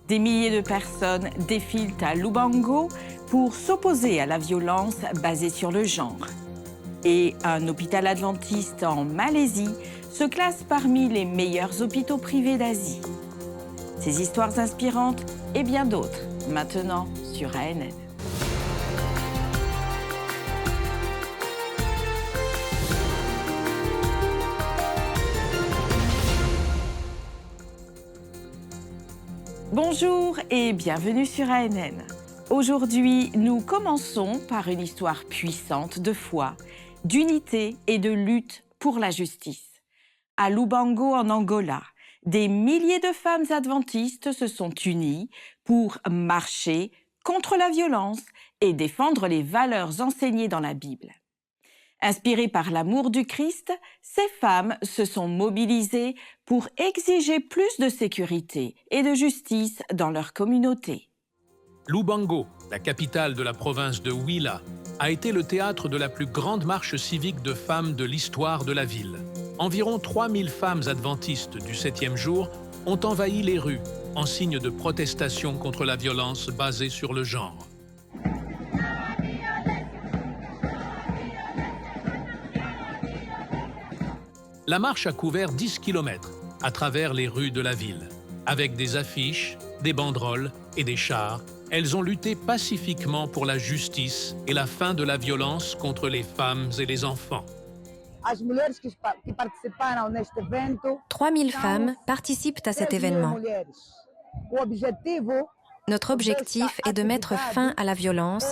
Des milliers de personnes défilent à Lubango pour s'opposer à la violence basée sur le genre. Et un hôpital adventiste en Malaisie se classe parmi les meilleurs hôpitaux privés d'Asie. Ces histoires inspirantes et bien d'autres, maintenant sur ANN. Bonjour et bienvenue sur ANN. Aujourd'hui, nous commençons par une histoire puissante de foi, d'unité et de lutte pour la justice. À Lubango, en Angola, des milliers de femmes adventistes se sont unies pour marcher contre la violence et défendre les valeurs enseignées dans la Bible. Inspirées par l'amour du Christ, ces femmes se sont mobilisées pour exiger plus de sécurité et de justice dans leur communauté. Lubango, la capitale de la province de Huila, a été le théâtre de la plus grande marche civique de femmes de l'histoire de la ville. Environ 3000 femmes adventistes du 7e jour ont envahi les rues en signe de protestation contre la violence basée sur le genre. La marche a couvert 10 km à travers les rues de la ville. Avec des affiches, des banderoles et des chars, elles ont lutté pacifiquement pour la justice et la fin de la violence contre les femmes et les enfants. 3000 femmes participent à cet événement. Notre objectif est de mettre fin à la violence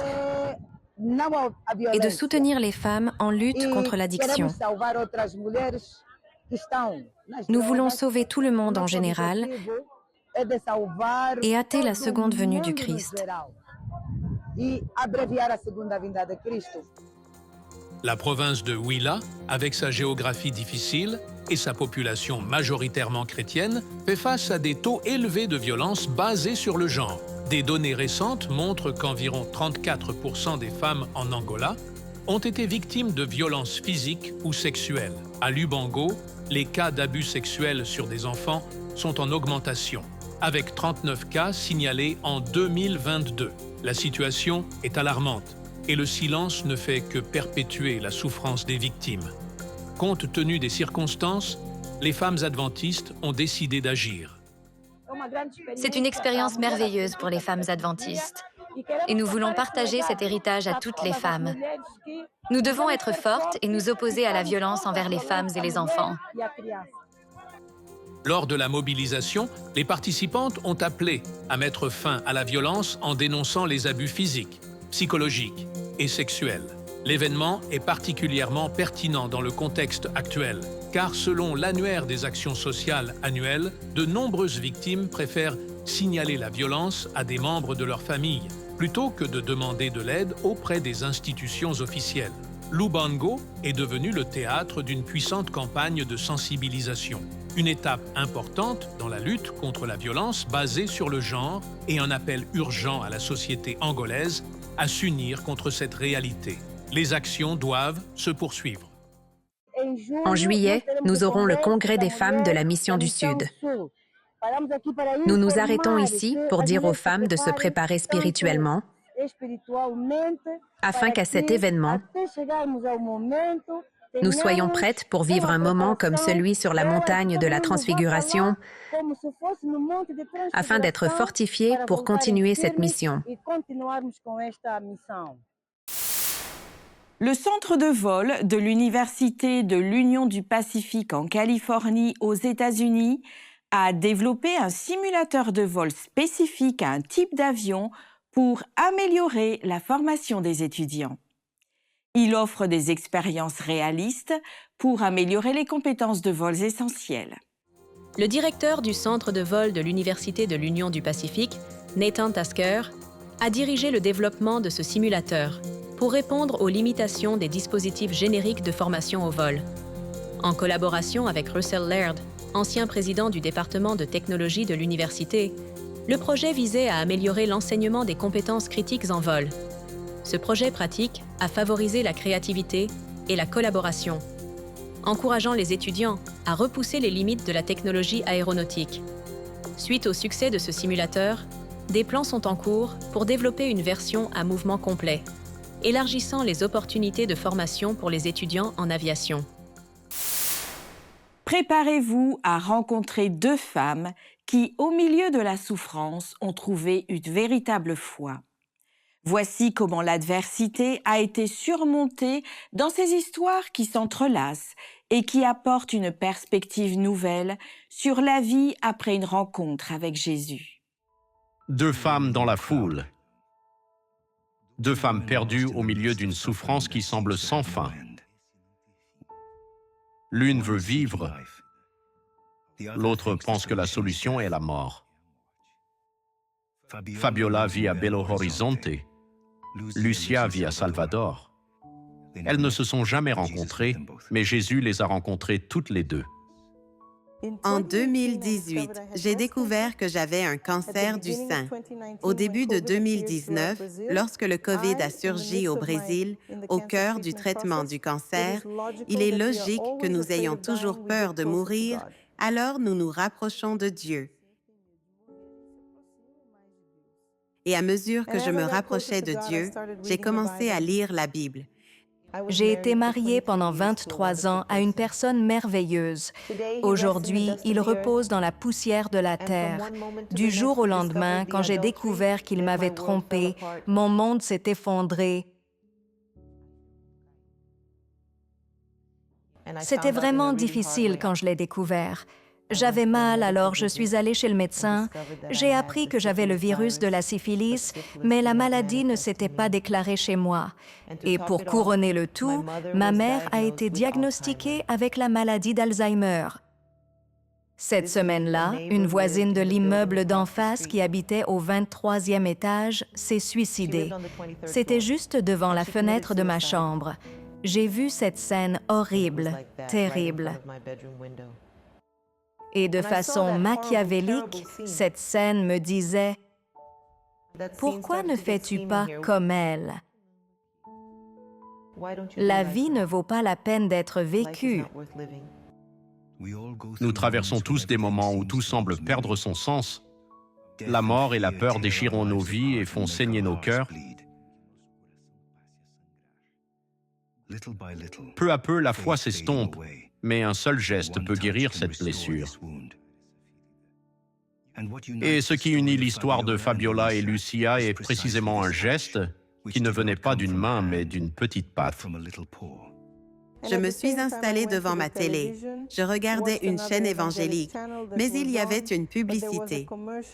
et de soutenir les femmes en lutte contre l'addiction. Nous voulons sauver tout le monde en général et hâter la seconde venue du Christ. La province de Huila, avec sa géographie difficile et sa population majoritairement chrétienne, fait face à des taux élevés de violence basés sur le genre. Des données récentes montrent qu'environ 34% des femmes en Angola ont été victimes de violences physiques ou sexuelles. À Lubango, les cas d'abus sexuels sur des enfants sont en augmentation, avec 39 cas signalés en 2022. La situation est alarmante et le silence ne fait que perpétuer la souffrance des victimes. Compte tenu des circonstances, les femmes adventistes ont décidé d'agir. C'est une expérience merveilleuse pour les femmes adventistes. Et nous voulons partager cet héritage à toutes les femmes. Nous devons être fortes et nous opposer à la violence envers les femmes et les enfants. Lors de la mobilisation, les participantes ont appelé à mettre fin à la violence en dénonçant les abus physiques, psychologiques et sexuels. L'événement est particulièrement pertinent dans le contexte actuel, car selon l'annuaire des actions sociales annuelles, de nombreuses victimes préfèrent signaler la violence à des membres de leur famille, plutôt que de demander de l'aide auprès des institutions officielles. Lubango est devenu le théâtre d'une puissante campagne de sensibilisation, une étape importante dans la lutte contre la violence basée sur le genre et un appel urgent à la société angolaise à s'unir contre cette réalité. Les actions doivent se poursuivre. En juillet, nous aurons le congrès des femmes de la Mission du Sud. Nous nous arrêtons ici pour dire aux femmes de se préparer spirituellement afin qu'à cet événement, nous soyons prêtes pour vivre un moment comme celui sur la montagne de la Transfiguration afin d'être fortifiées pour continuer cette mission. Le centre de vol de l'Université de l'Union du Pacifique en Californie aux États-Unis a développé un simulateur de vol spécifique à un type d'avion pour améliorer la formation des étudiants. Il offre des expériences réalistes pour améliorer les compétences de vols essentielles. Le directeur du centre de vol de l'Université de l'Union du Pacifique, Nathan Tasker, a dirigé le développement de ce simulateur pour répondre aux limitations des dispositifs génériques de formation au vol. En collaboration avec Russell Laird, ancien président du département de technologie de l'université, le projet visait à améliorer l'enseignement des compétences critiques en vol. Ce projet pratique a favorisé la créativité et la collaboration, encourageant les étudiants à repousser les limites de la technologie aéronautique. Suite au succès de ce simulateur, des plans sont en cours pour développer une version à mouvement complet, élargissant les opportunités de formation pour les étudiants en aviation. Préparez-vous à rencontrer deux femmes qui, au milieu de la souffrance, ont trouvé une véritable foi. Voici comment l'adversité a été surmontée dans ces histoires qui s'entrelacent et qui apportent une perspective nouvelle sur la vie après une rencontre avec Jésus. Deux femmes dans la foule. Deux femmes perdues au milieu d'une souffrance qui semble sans fin. L'une veut vivre, l'autre pense que la solution est la mort. Fabiola vit à Belo Horizonte, Lucia vit à Salvador. Elles ne se sont jamais rencontrées, mais Jésus les a rencontrées toutes les deux. En 2018, j'ai découvert que j'avais un cancer du sein. Au début de 2019, lorsque le COVID a surgi au Brésil, au cœur du traitement du cancer, il est logique que nous ayons toujours peur de mourir, alors nous nous rapprochons de Dieu. Et à mesure que je me rapprochais de Dieu, j'ai commencé à lire la Bible. J'ai été mariée pendant 23 ans à une personne merveilleuse. Aujourd'hui, il repose dans la poussière de la terre. Du jour au lendemain, quand j'ai découvert qu'il m'avait trompée, mon monde s'est effondré. C'était vraiment difficile quand je l'ai découvert. J'avais mal, alors je suis allée chez le médecin. J'ai appris que j'avais le virus de la syphilis, mais la maladie ne s'était pas déclarée chez moi. Et pour couronner le tout, ma mère a été diagnostiquée avec la maladie d'Alzheimer. Cette semaine-là, une voisine de l'immeuble d'en face qui habitait au 23e étage s'est suicidée. C'était juste devant la fenêtre de ma chambre. J'ai vu cette scène horrible, terrible. Et de façon machiavélique, cette scène me disait « Pourquoi ne fais-tu pas comme elle? La vie ne vaut pas la peine d'être vécue. » Nous traversons tous des moments où tout semble perdre son sens. La mort et la peur déchirent nos vies et font saigner nos cœurs. Peu à peu, la foi s'estompe, mais un seul geste peut guérir cette blessure. Et ce qui unit l'histoire de Fabiola et Lucia est précisément un geste qui ne venait pas d'une main, mais d'une petite patte. Je me suis installée devant ma télé. Je regardais une chaîne évangélique, mais il y avait une publicité.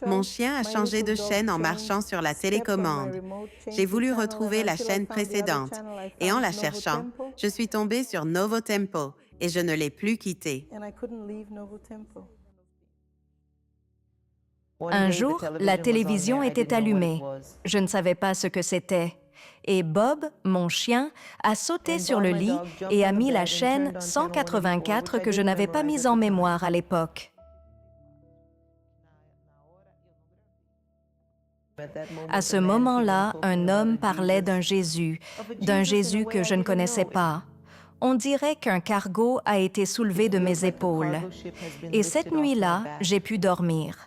Mon chien a changé de chaîne en marchant sur la télécommande. J'ai voulu retrouver la chaîne précédente, et en la cherchant, je suis tombée sur Novo Tempo, et je ne l'ai plus quittée. Un jour, la télévision était allumée. Je ne savais pas ce que c'était. Et Bob, mon chien, a sauté sur le lit et a mis la chaîne 184 que je n'avais pas mise en mémoire à l'époque. À ce moment-là, un homme parlait d'un Jésus que je ne connaissais pas. On dirait qu'un cargo a été soulevé de mes épaules. Et cette nuit-là, j'ai pu dormir.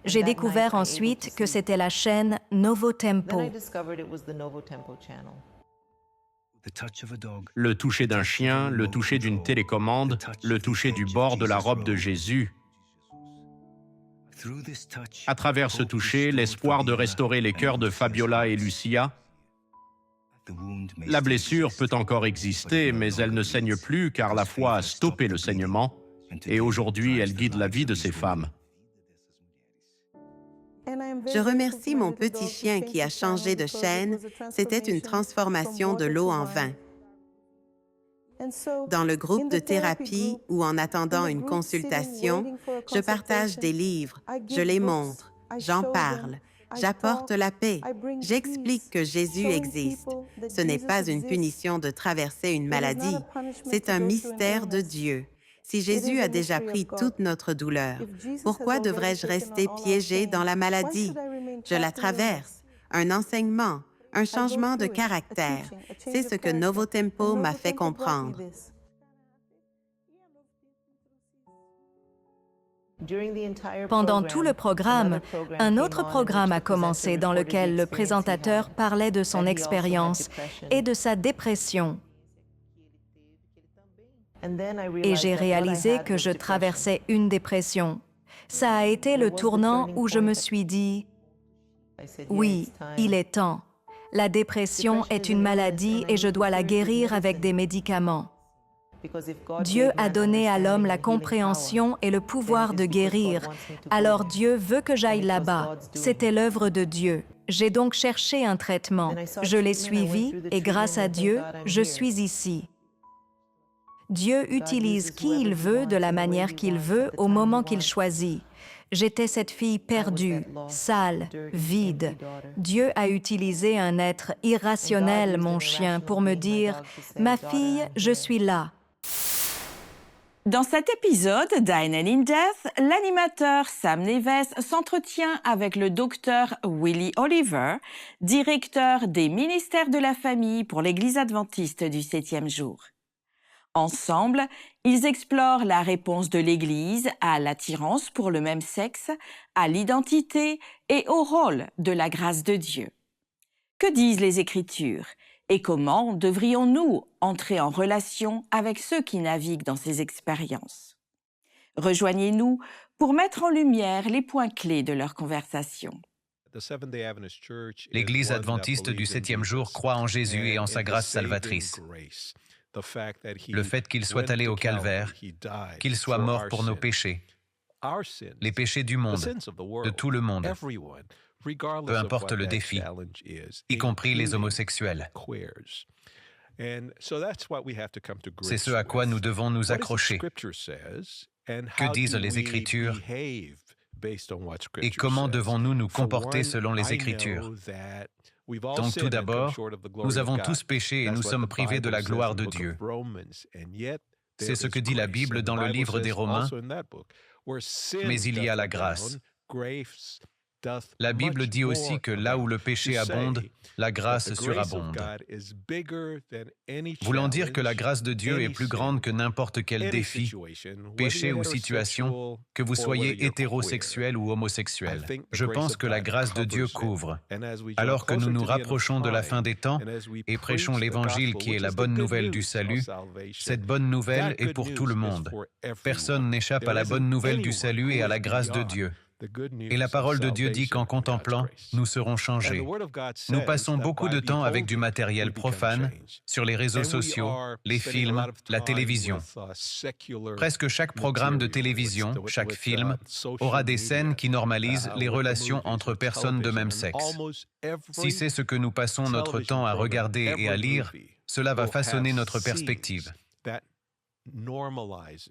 J'ai découvert ensuite que c'était la chaîne Novo Tempo. Le toucher d'un chien, le toucher d'une télécommande, le toucher du bord de la robe de Jésus. À travers ce toucher, l'espoir de restaurer les cœurs de Fabiola et Lucia. La blessure peut encore exister, mais elle ne saigne plus car la foi a stoppé le saignement et aujourd'hui elle guide la vie de ces femmes. Je remercie mon petit chien qui a changé de chaîne. C'était une transformation de l'eau en vin. Dans le groupe de thérapie ou en attendant une consultation, je partage des livres, je les montre, j'en parle, j'apporte la paix, j'explique que Jésus existe. Ce n'est pas une punition de traverser une maladie, c'est un mystère de Dieu. Si Jésus a déjà pris toute notre douleur, pourquoi devrais-je rester piégé dans la maladie? Je la traverse. Un enseignement, un changement de caractère. C'est ce que Novo Tempo m'a fait comprendre. Pendant tout le programme, un autre programme a commencé dans lequel le présentateur parlait de son expérience et de sa dépression. Et j'ai réalisé que je traversais une dépression. Ça a été le tournant où je me suis dit, oui, il est temps. La dépression est une maladie et je dois la guérir avec des médicaments. Dieu a donné à l'homme la compréhension et le pouvoir de guérir. Alors Dieu veut que j'aille là-bas. C'était l'œuvre de Dieu. J'ai donc cherché un traitement. Je l'ai suivi et grâce à Dieu, je suis ici. Dieu utilise qui il veut de la manière qu'il veut au moment qu'il choisit. J'étais cette fille perdue, sale, vide. Dieu a utilisé un être irrationnel, mon chien, pour me dire « Ma fille, je suis là ». Dans cet épisode d'A&N in Death, l'animateur Sam Neves s'entretient avec le docteur Willie Oliver, directeur des ministères de la famille pour l'Église adventiste du 7e jour. Ensemble, ils explorent la réponse de l'Église à l'attirance pour le même sexe, à l'identité et au rôle de la grâce de Dieu. Que disent les Écritures et comment devrions-nous entrer en relation avec ceux qui naviguent dans ces expériences? Rejoignez-nous pour mettre en lumière les points clés de leur conversation. L'Église adventiste du 7e jour croit en Jésus et en sa grâce salvatrice. Le fait qu'il soit allé au calvaire, qu'il soit mort pour nos péchés, les péchés du monde, de tout le monde, peu importe le défi, y compris les homosexuels. C'est ce à quoi nous devons nous accrocher. Que disent les Écritures et comment devons-nous nous comporter selon les Écritures? Donc tout d'abord, nous avons tous péché et nous sommes privés de la gloire de Dieu. C'est ce que dit la Bible dans le livre des Romains, mais il y a la grâce. La Bible dit aussi que là où le péché abonde, la grâce surabonde. Voulant dire que la grâce de Dieu est plus grande que n'importe quel défi, péché ou situation, que vous soyez hétérosexuel ou homosexuel. Je pense que la grâce de Dieu couvre. Alors que nous nous rapprochons de la fin des temps et prêchons l'Évangile qui est la bonne nouvelle du salut, cette bonne nouvelle est pour tout le monde. Personne n'échappe à la bonne nouvelle du salut et à la grâce de Dieu. Et la parole de Dieu dit qu'en contemplant, nous serons changés. Nous passons beaucoup de temps avec du matériel profane, sur les réseaux sociaux, les films, la télévision. Presque chaque programme de télévision, chaque film, aura des scènes qui normalisent les relations entre personnes de même sexe. Si c'est ce que nous passons notre temps à regarder et à lire, cela va façonner notre perspective.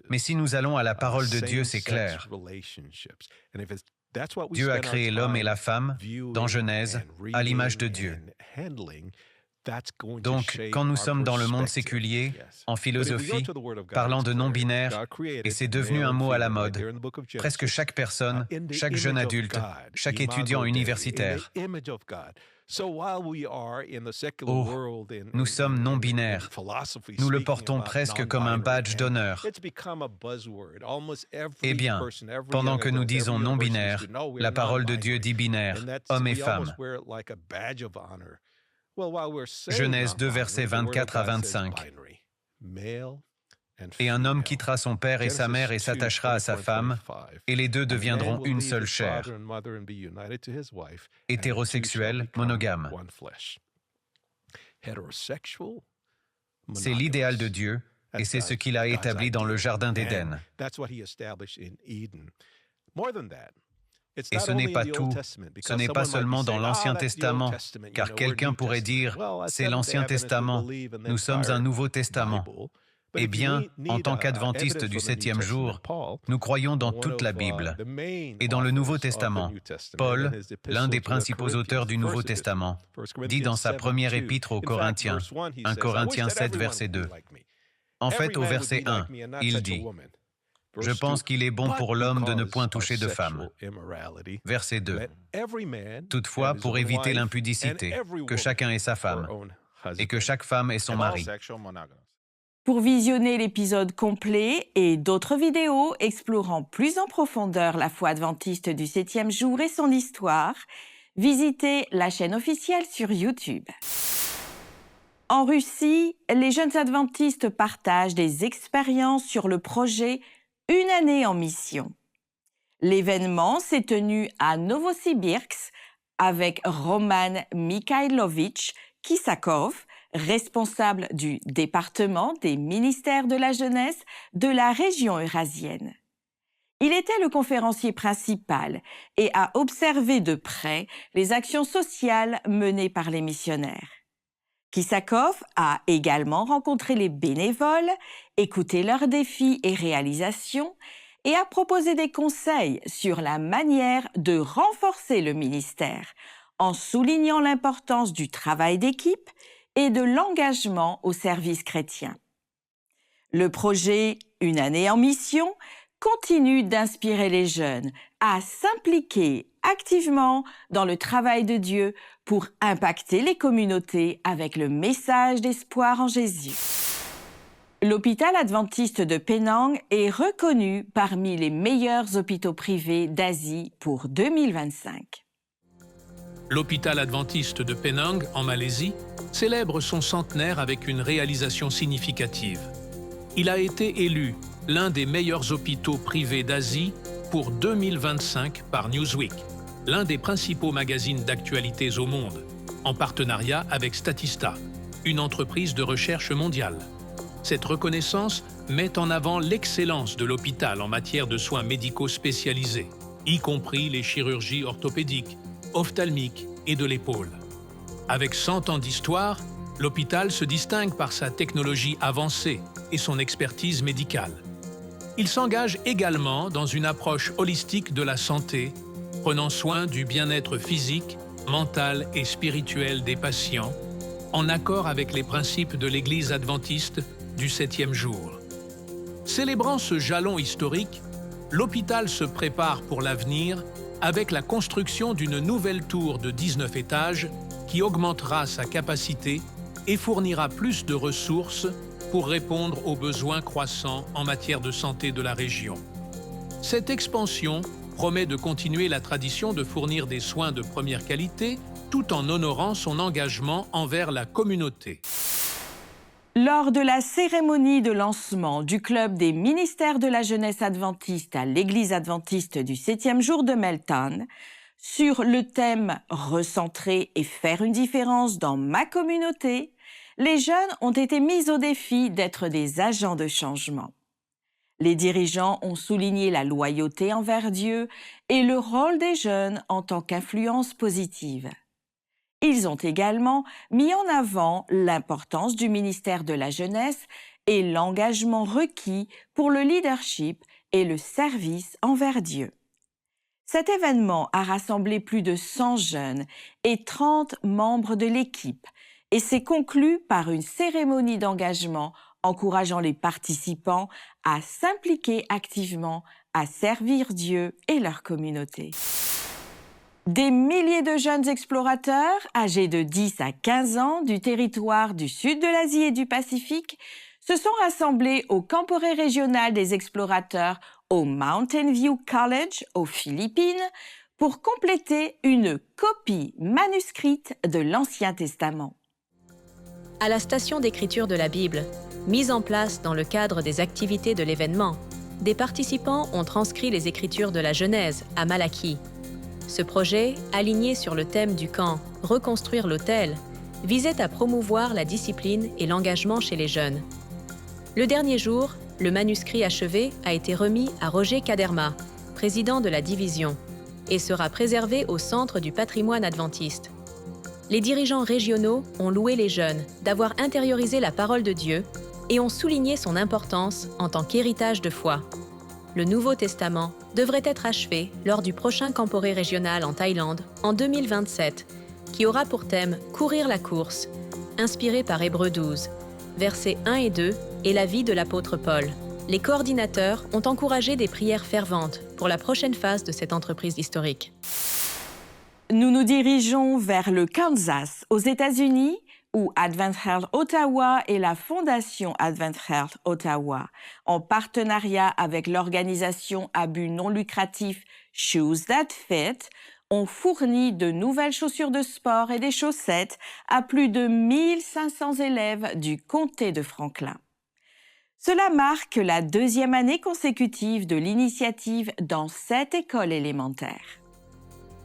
Mais si nous allons à la parole de Dieu, c'est clair. Dieu a créé l'homme et la femme, dans Genèse, à l'image de Dieu. Donc, quand nous sommes dans le monde séculier, en philosophie, parlant de non-binaire, et c'est devenu un mot à la mode, presque chaque personne, chaque jeune adulte, chaque étudiant universitaire. Oh, nous sommes non-binaires. Nous le portons presque comme un badge d'honneur. Eh bien, pendant que nous disons non-binaire, la parole de Dieu dit binaire, homme et femme. Genèse 2, versets 24 à 25. Et un homme quittera son père et sa mère et s'attachera à sa femme, et les deux deviendront une seule chair. Hétérosexuel, monogame. C'est l'idéal de Dieu, et c'est ce qu'il a établi dans le Jardin d'Éden. Et ce n'est pas tout, ce n'est pas seulement dans l'Ancien Testament, car quelqu'un pourrait dire « c'est l'Ancien Testament, nous sommes un Nouveau Testament ». Eh bien, en tant qu'adventistes du 7e jour, nous croyons dans toute la Bible. Et dans le Nouveau Testament, Paul, l'un des principaux auteurs du Nouveau Testament, dit dans sa première épître aux Corinthiens, 1 Corinthiens 7, verset 2. En fait, au verset 1, il dit « Je pense qu'il est bon pour l'homme de ne point toucher de femme. » Verset 2. Toutefois, pour éviter l'impudicité, que chacun ait sa femme, et que chaque femme ait son mari. Pour visionner l'épisode complet et d'autres vidéos explorant plus en profondeur la foi adventiste du 7e jour et son histoire, visitez la chaîne officielle sur YouTube. En Russie, les jeunes adventistes partagent des expériences sur le projet Une année en mission. L'événement s'est tenu à Novosibirsk avec Roman Mikhailovich Kisakov, responsable du département des ministères de la jeunesse de la région eurasienne. Il était le conférencier principal et a observé de près les actions sociales menées par les missionnaires. Kisakov a également rencontré les bénévoles, écouté leurs défis et réalisations et a proposé des conseils sur la manière de renforcer le ministère en soulignant l'importance du travail d'équipe et de l'engagement au service chrétien. Le projet Une année en mission continue d'inspirer les jeunes à s'impliquer activement dans le travail de Dieu pour impacter les communautés avec le message d'espoir en Jésus. L'hôpital adventiste de Penang est reconnu parmi les meilleurs hôpitaux privés d'Asie pour 2025. L'hôpital adventiste de Penang, en Malaisie, célèbre son centenaire avec une réalisation significative. Il a été élu l'un des meilleurs hôpitaux privés d'Asie pour 2025 par Newsweek, l'un des principaux magazines d'actualités au monde, en partenariat avec Statista, une entreprise de recherche mondiale. Cette reconnaissance met en avant l'excellence de l'hôpital en matière de soins médicaux spécialisés, y compris les chirurgies orthopédiques, ophtalmiques et de l'épaule. Avec 100 ans d'histoire, l'hôpital se distingue par sa technologie avancée et son expertise médicale. Il s'engage également dans une approche holistique de la santé, prenant soin du bien-être physique, mental et spirituel des patients, en accord avec les principes de l'Église adventiste du 7e jour. Célébrant ce jalon historique, l'hôpital se prépare pour l'avenir avec la construction d'une nouvelle tour de 19 étages qui augmentera sa capacité et fournira plus de ressources pour répondre aux besoins croissants en matière de santé de la région. Cette expansion promet de continuer la tradition de fournir des soins de première qualité tout en honorant son engagement envers la communauté. Lors de la cérémonie de lancement du Club des ministères de la jeunesse adventiste à l'Église adventiste du 7e jour de Melton, sur le thème « Recentrer et faire une différence dans ma communauté », les jeunes ont été mis au défi d'être des agents de changement. Les dirigeants ont souligné la loyauté envers Dieu et le rôle des jeunes en tant qu'influence positive. Ils ont également mis en avant l'importance du ministère de la jeunesse et l'engagement requis pour le leadership et le service envers Dieu. Cet événement a rassemblé plus de 100 jeunes et 30 membres de l'équipe et s'est conclu par une cérémonie d'engagement encourageant les participants à s'impliquer activement, à servir Dieu et leur communauté. Des milliers de jeunes explorateurs, âgés de 10 à 15 ans, du territoire du sud de l'Asie et du Pacifique, se sont rassemblés au Camporé régional des explorateurs au Mountain View College, aux Philippines, pour compléter une copie manuscrite de l'Ancien Testament. À la station d'écriture de la Bible, mise en place dans le cadre des activités de l'événement, des participants ont transcrit les Écritures de la Genèse à Malachie. Ce projet, aligné sur le thème du camp « Reconstruire l'autel », visait à promouvoir la discipline et l'engagement chez les jeunes. Le dernier jour, le manuscrit achevé a été remis à Roger Caderma, président de la division, et sera préservé au Centre du patrimoine adventiste. Les dirigeants régionaux ont loué les jeunes d'avoir intériorisé la parole de Dieu et ont souligné son importance en tant qu'héritage de foi. Le Nouveau Testament devrait être achevé lors du prochain Camporé régional en Thaïlande en 2027, qui aura pour thème « Courir la course », inspiré par Hébreux 12, versets 1 et 2 et la vie de l'apôtre Paul. Les coordinateurs ont encouragé des prières ferventes pour la prochaine phase de cette entreprise historique. Nous nous dirigeons vers le Kansas, aux États-Unis, où Advent Health Ottawa et la Fondation Advent Health Ottawa, en partenariat avec l'organisation à but non lucratif Shoes That Fit, ont fourni de nouvelles chaussures de sport et des chaussettes à plus de 1500 élèves du comté de Franklin. Cela marque la 2e année consécutive de l'initiative dans 7 écoles élémentaires.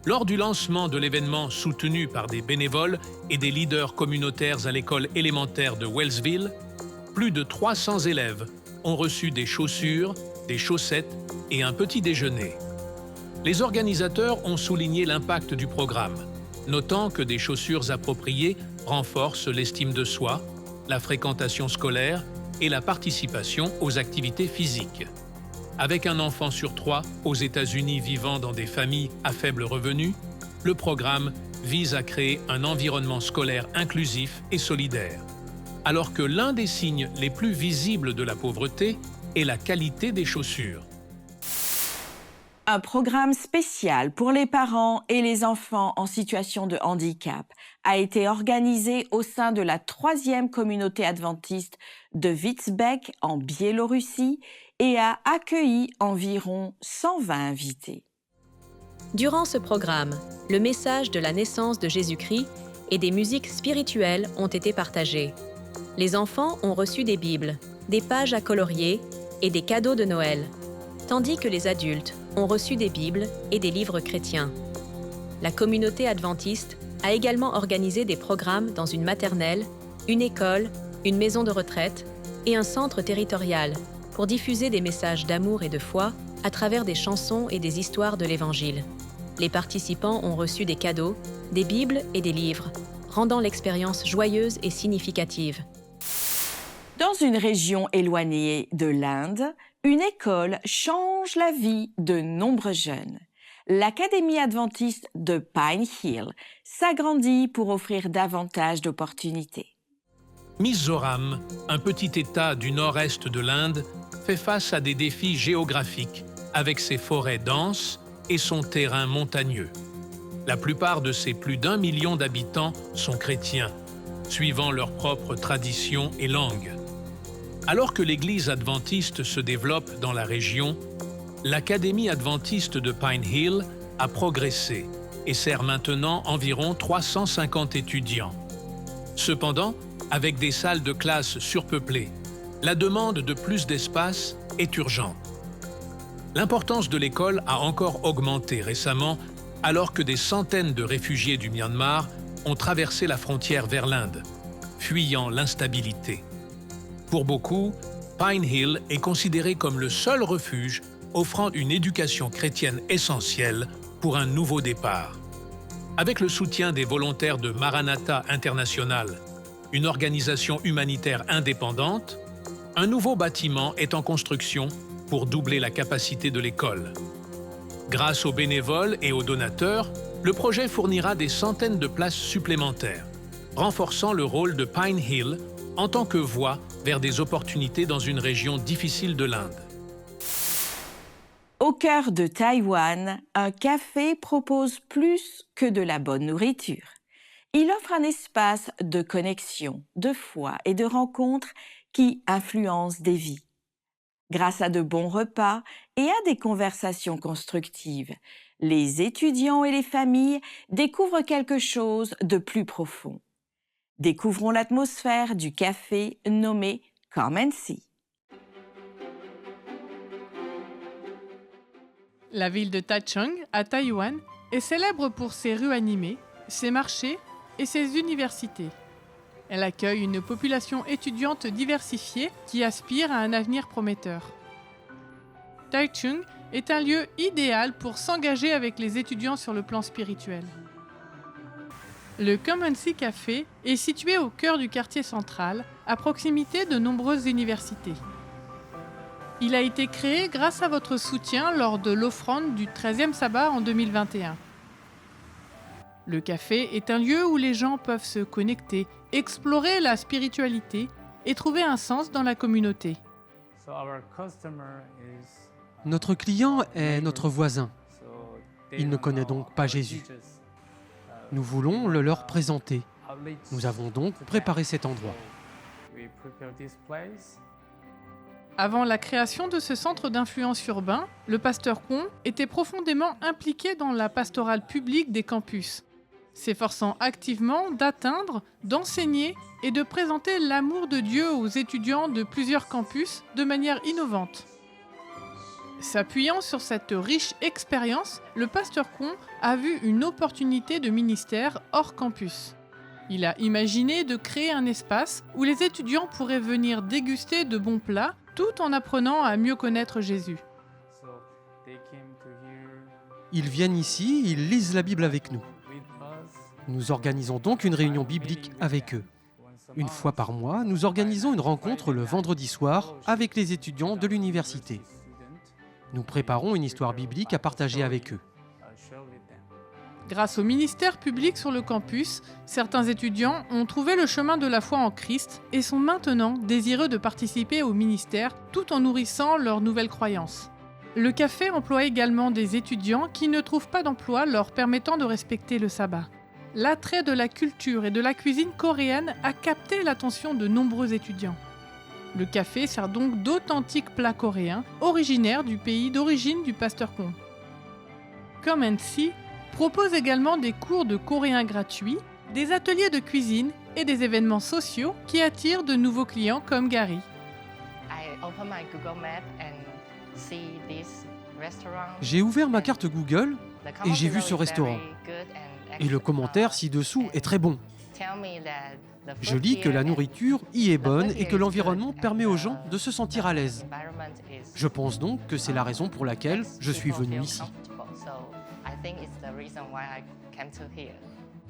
Lors du lancement de l'événement soutenu par des bénévoles et des leaders communautaires à l'école élémentaire de Wellsville, plus de 300 élèves ont reçu des chaussures, des chaussettes et un petit déjeuner. Les organisateurs ont souligné l'impact du programme, notant que des chaussures appropriées renforcent l'estime de soi, la fréquentation scolaire et la participation aux activités physiques. Avec un enfant sur 3 aux États-Unis vivant dans des familles à faible revenu, le programme vise à créer un environnement scolaire inclusif et solidaire, alors que l'un des signes les plus visibles de la pauvreté est la qualité des chaussures. Un programme spécial pour les parents et les enfants en situation de handicap a été organisé au sein de la 3e communauté adventiste de Vítzbek en Biélorussie et a accueilli environ 120 invités. Durant ce programme, le message de la naissance de Jésus-Christ et des musiques spirituelles ont été partagés. Les enfants ont reçu des Bibles, des pages à colorier et des cadeaux de Noël, tandis que les adultes ont reçu des Bibles et des livres chrétiens. La communauté adventiste a également organisé des programmes dans une maternelle, une école, une maison de retraite et un centre territorial pour diffuser des messages d'amour et de foi à travers des chansons et des histoires de l'Évangile. Les participants ont reçu des cadeaux, des Bibles et des livres, rendant l'expérience joyeuse et significative. Dans une région éloignée de l'Inde, une école change la vie de nombreux jeunes. L'Académie adventiste de Pine Hill s'agrandit pour offrir davantage d'opportunités. Mizoram, un petit État du nord-est de l'Inde, fait face à des défis géographiques avec ses forêts denses et son terrain montagneux. La plupart de ses plus d'1 million d'habitants sont chrétiens, suivant leurs propres traditions et langues. Alors que l'Église adventiste se développe dans la région, l'Académie adventiste de Pine Hill a progressé et sert maintenant environ 350 étudiants. Cependant, avec des salles de classe surpeuplées, la demande de plus d'espace est urgente. L'importance de l'école a encore augmenté récemment alors que des centaines de réfugiés du Myanmar ont traversé la frontière vers l'Inde, fuyant l'instabilité. Pour beaucoup, Pine Hill est considéré comme le seul refuge offrant une éducation chrétienne essentielle pour un nouveau départ. Avec le soutien des volontaires de Maranatha International, une organisation humanitaire indépendante, un nouveau bâtiment est en construction pour doubler la capacité de l'école. Grâce aux bénévoles et aux donateurs, le projet fournira des centaines de places supplémentaires, renforçant le rôle de Pine Hill en tant que voie vers des opportunités dans une région difficile de l'Inde. Au cœur de Taïwan, un café propose plus que de la bonne nourriture. Il offre un espace de connexion, de foi et de rencontres qui influencent des vies. Grâce à de bons repas et à des conversations constructives, les étudiants et les familles découvrent quelque chose de plus profond. Découvrons l'atmosphère du café nommé Come and See. La ville de Taichung, à Taïwan, est célèbre pour ses rues animées, ses marchés et ses universités. Elle accueille une population étudiante diversifiée qui aspire à un avenir prometteur. Taichung est un lieu idéal pour s'engager avec les étudiants sur le plan spirituel. Le Come and See Café est situé au cœur du quartier central, à proximité de nombreuses universités. Il a été créé grâce à votre soutien lors de l'offrande du 13e sabbat en 2021. Le café est un lieu où les gens peuvent se connecter, explorer la spiritualité et trouver un sens dans la communauté. Notre client est notre voisin. Il ne connaît donc pas Jésus. Nous voulons le leur présenter Nous avons donc préparé cet endroit. Avant la création de ce centre d'influence urbain, le pasteur Kwon était profondément impliqué dans la pastorale publique des campus, s'efforçant activement d'atteindre, d'enseigner et de présenter l'amour de Dieu aux étudiants de plusieurs campus de manière innovante. S'appuyant sur cette riche expérience, le pasteur Kwon a vu une opportunité de ministère hors campus. Il a imaginé de créer un espace où les étudiants pourraient venir déguster de bons plats tout en apprenant à mieux connaître Jésus. Ils viennent ici, ils lisent la Bible avec nous. Nous organisons donc une réunion biblique avec eux. Une fois par mois, nous organisons une rencontre le vendredi soir avec les étudiants de l'université. Nous préparons une histoire biblique à partager avec eux. Grâce au ministère public sur le campus, certains étudiants ont trouvé le chemin de la foi en Christ et sont maintenant désireux de participer au ministère tout en nourrissant leurs nouvelles croyances. Le café emploie également des étudiants qui ne trouvent pas d'emploi leur permettant de respecter le sabbat. L'attrait de la culture et de la cuisine coréenne a capté l'attention de nombreux étudiants. Le café sert donc d'authentiques plats coréens originaires du pays d'origine du pasteur Kwon. Come and See propose également des cours de coréen gratuits, des ateliers de cuisine et des événements sociaux qui attirent de nouveaux clients comme Gary. J'ai ouvert ma carte Google et j'ai vu ce restaurant. Et le commentaire ci-dessous est très bon. Je lis que la nourriture y est bonne et que l'environnement permet aux gens de se sentir à l'aise. Je pense donc que c'est la raison pour laquelle je suis venu ici.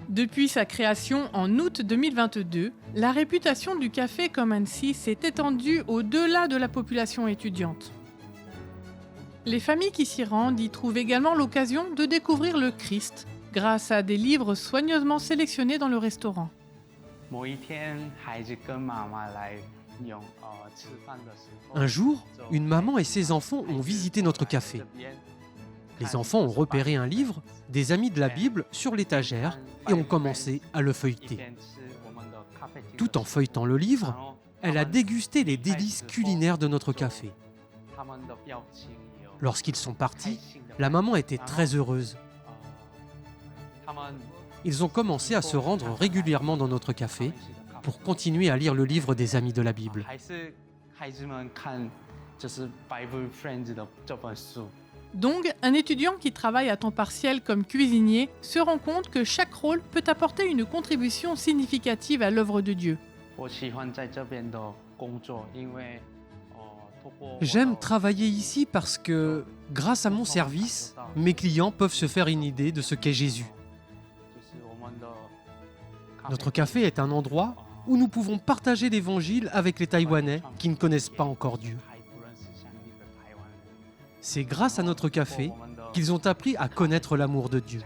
Depuis sa création en août 2022, la réputation du café Come and See s'est étendue au-delà de la population étudiante. Les familles qui s'y rendent y trouvent également l'occasion de découvrir le Christ grâce à des livres soigneusement sélectionnés dans le restaurant. Un jour, une maman et ses enfants ont visité notre café. Les enfants ont repéré un livre, des amis de la Bible, sur l'étagère et ont commencé à le feuilleter. Tout en feuilletant le livre, elle a dégusté les délices culinaires de notre café. Lorsqu'ils sont partis, la maman était très heureuse. Ils ont commencé à se rendre régulièrement dans notre café pour continuer à lire le livre des amis de la Bible. Dong, un étudiant qui travaille à temps partiel comme cuisinier, se rend compte que chaque rôle peut apporter une contribution significative à l'œuvre de Dieu. J'aime travailler ici parce que, grâce à mon service, mes clients peuvent se faire une idée de ce qu'est Jésus. Notre café est un endroit où nous pouvons partager l'Évangile avec les Taïwanais qui ne connaissent pas encore Dieu. C'est grâce à notre café qu'ils ont appris à connaître l'amour de Dieu.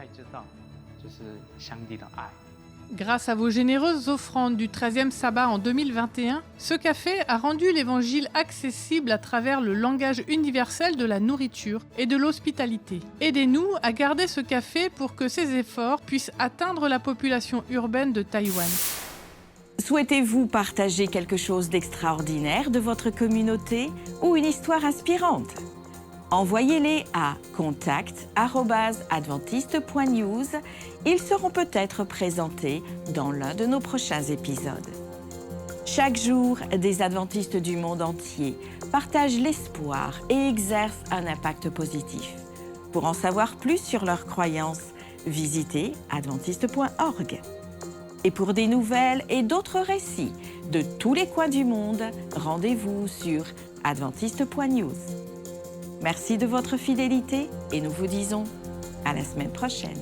Grâce à vos généreuses offrandes du 13e sabbat en 2021, ce café a rendu l'Évangile accessible à travers le langage universel de la nourriture et de l'hospitalité. Aidez-nous à garder ce café pour que ces efforts puissent atteindre la population urbaine de Taïwan. Souhaitez-vous partager quelque chose d'extraordinaire de votre communauté ou une histoire inspirante ? Envoyez-les à contact@adventiste.news. Ils seront peut-être présentés dans l'un de nos prochains épisodes. Chaque jour, des adventistes du monde entier partagent l'espoir et exercent un impact positif. Pour en savoir plus sur leurs croyances, visitez adventiste.org. Et pour des nouvelles et d'autres récits de tous les coins du monde, rendez-vous sur adventiste.news. Merci de votre fidélité et nous vous disons à la semaine prochaine.